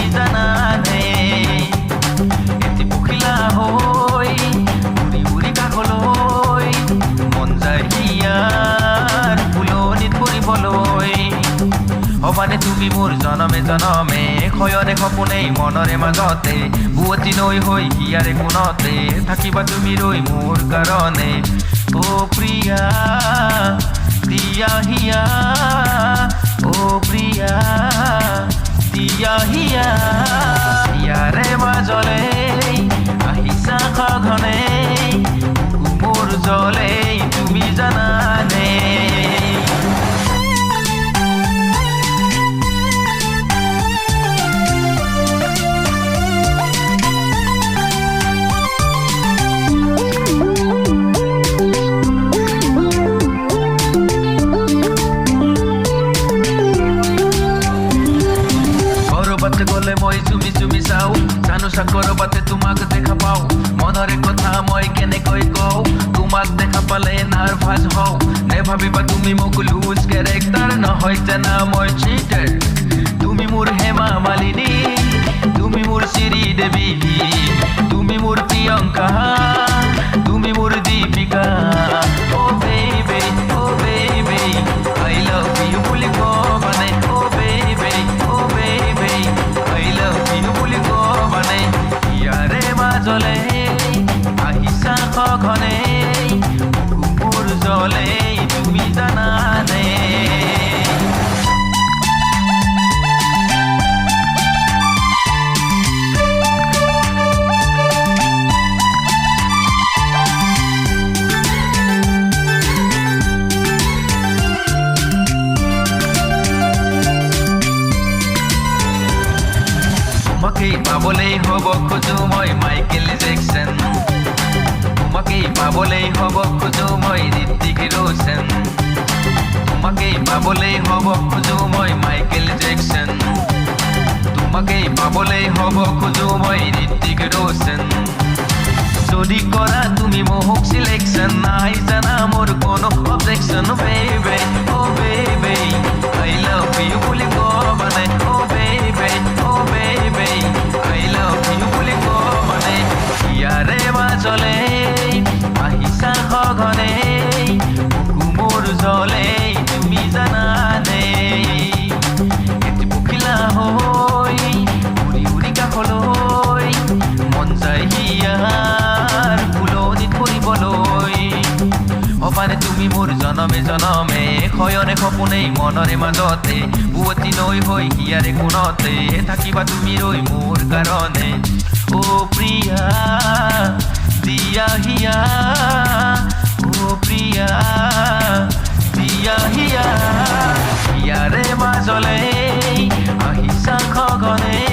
তুমি জানানে এটি পখিলা হৈ উৰি উৰি কাষলৈ মন যায় হিয়াৰ ফুলনিত পৰিবলৈ হবানে তুমি মোৰ জনমে জনমে শয়নে সপোনেই মনৰে মাজতে বুৱতী নৈ হৈ হিয়াৰে কোণতে থাকিবা তুমি ৰৈ মোৰ কাৰণে ও প্ৰিয়া দিয়া হিয়া ও প্ৰিয়া দিয়া হিয়া হিয়াৰে মাজলে আহিছা সঘনে মোৰ জলে তুমি জানানে গলে মই চুমি চুমি চাও জানো কৰবাতে তোমাক দেখা পাও মনৰে কথা মই কেনেকৈ কওঁ তোমাক দেখা পালে নাৰ্ভাছ হওঁ নেভাবিবা তুমি মোক লুজ কেৰেক্টাৰ নহয় জানা মই চিটাৰ তুমি মোৰ হেমা মালিনী তুমি মোৰ শ্ৰী দেৱী তুমি মোৰ প্ৰিয়ংকা তুমি মোৰ দীপিকা ও বেবি আই লাভ ইউ বুলি কবানে oh baby I love you বুলি কবানে ইয়াৰে মাজলে আহিছা সঘনে মোৰ জলে তুমি জানানে তোমাকেই পাবলৈ হ'ব খোজো মই মাইকেল জেকচন তোমাকেই পাবলৈ হ'ব খোজো মই ঋত্বিক ৰোশন তোমাকেই পাবলৈ হ'ব খোজো মই মাইকেল জেকচন তোমাকেই পাবলৈ হ'ব খোজো মই ঋত্বিক ৰোশন যদি কৰা তুমি মোক চিলেকশ্যন নাই জানা মোৰ কোনো objection baby oh baby I love you বুলি কবানে oh baby I love you বুলি কবানে ইয়াৰে মাজলে আহিছা সঘনে মোৰ জলে তুমি জানানে এটি পখিলা হৈ উৰি উৰি কাষলৈ মন যায় হিয়াৰ ফুলনিত পৰিবলৈ হবানে তুমি মোৰ জনমে জনমে শয়নে সপোনেই মনৰে মাজতে বুৱতী নৈ হৈ হিয়াৰে কোণতে থাকিবা তুমি ৰৈ মোৰ কাৰণে ও প্ৰিয়া দিয়া হিয়া ও প্ৰিয়া দিয়া হিয়া হিয়াৰে মাজলে আহিছা সঘনে